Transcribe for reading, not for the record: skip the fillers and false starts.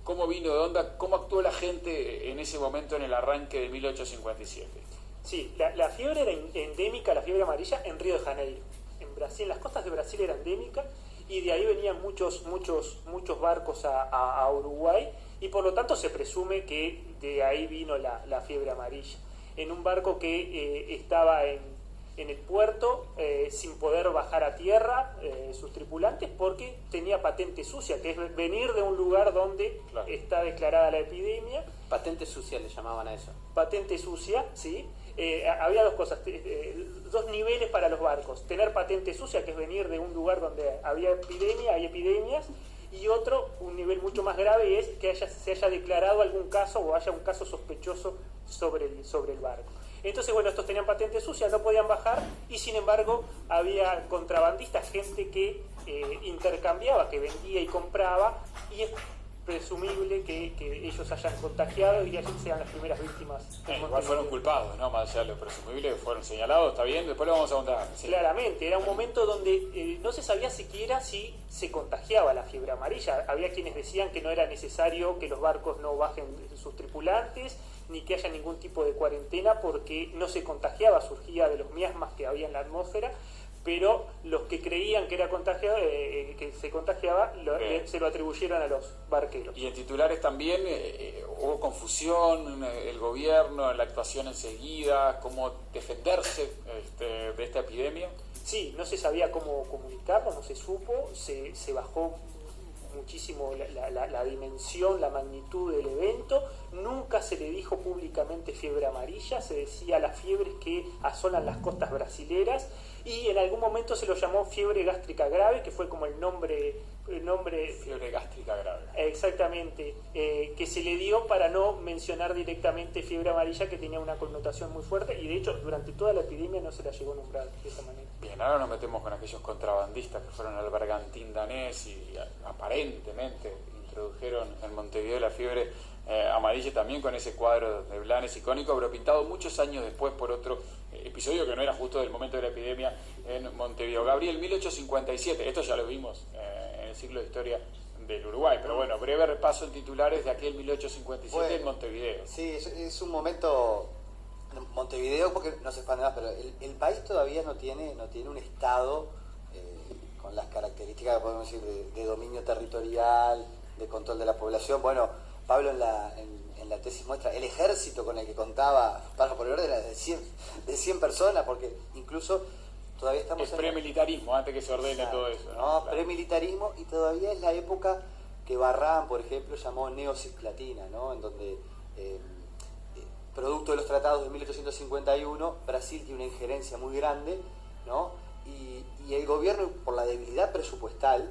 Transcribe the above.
¿Cómo vino de onda? ¿Cómo actuó la gente en ese momento en el arranque de 1857? Sí, la fiebre era endémica, la fiebre amarilla, en Río de Janeiro. En Brasil, en las costas de Brasil era endémica, y de ahí venían muchos barcos a Uruguay, y por lo tanto se presume que de ahí vino la fiebre amarilla. En un barco que estaba en el puerto sin poder bajar a tierra sus tripulantes porque tenía patente sucia, que es venir de un lugar donde claro, está declarada la epidemia. Patente sucia le llamaban a eso. Patente sucia, sí. Había dos cosas, dos niveles para los barcos. Tener patente sucia, que es venir de un lugar donde había hay epidemias, y otro, un nivel mucho más grave, es que se haya declarado algún caso o haya un caso sospechoso sobre el barco. Entonces, bueno, estos tenían patente sucia, no podían bajar, y sin embargo había contrabandistas, gente que intercambiaba, que vendía y compraba, y es presumible que ellos hayan contagiado y ellos sean las primeras víctimas. Igual fueron culpados, ¿no? Más allá de lo presumible, fueron señalados, está bien, después lo vamos a contar. Sí. Claramente, era un momento donde no se sabía siquiera si se contagiaba la fiebre amarilla. Había quienes decían que no era necesario que los barcos no bajen sus tripulantes, ni que haya ningún tipo de cuarentena, porque no se contagiaba, surgía de los miasmas que había en la atmósfera. Pero los que creían que era contagiado, que se contagiaba, se lo atribuyeron a los barqueros. Y en titulares también hubo confusión, el gobierno, la actuación enseguida, cómo defenderse de esta epidemia. Sí, no se sabía cómo comunicarlo, no se supo, se bajó muchísimo la dimensión, la magnitud del evento. Nunca se le dijo públicamente fiebre amarilla, se decía las fiebres que asolan las costas brasileras, y en algún momento se lo llamó fiebre gástrica grave, que fue como el nombre Fiebre gástrica grave. Exactamente, que se le dio para no mencionar directamente fiebre amarilla, que tenía una connotación muy fuerte, y de hecho durante toda la epidemia no se la llegó a nombrar de esa manera. Bien, ahora nos metemos con aquellos contrabandistas que fueron al bergantín danés y aparentemente introdujeron en Montevideo la fiebre amarilla, también con ese cuadro de Blanes icónico, pero pintado muchos años después por otro episodio que no era justo del momento de la epidemia en Montevideo. Gabriel, 1857, esto ya lo vimos en el ciclo de historia del Uruguay, pero bueno, breve repaso en titulares de aquel 1857 bueno, en Montevideo. Sí, es un momento, Montevideo, porque no se expande más, pero el país todavía no tiene un estado con las características, podemos decir, de dominio territorial, de control de la población. Bueno, Pablo en la tesis muestra el ejército con el que contaba, para por orden, era de 100 personas, porque incluso todavía estamos el premilitarismo, antes que se ordene claro, todo eso. No, claro. Premilitarismo, y todavía es la época que Barrán, por ejemplo, llamó neocisplatina, ¿no? En donde, producto de los tratados de 1851, Brasil tiene una injerencia muy grande, ¿no? Y el gobierno, por la debilidad presupuestal,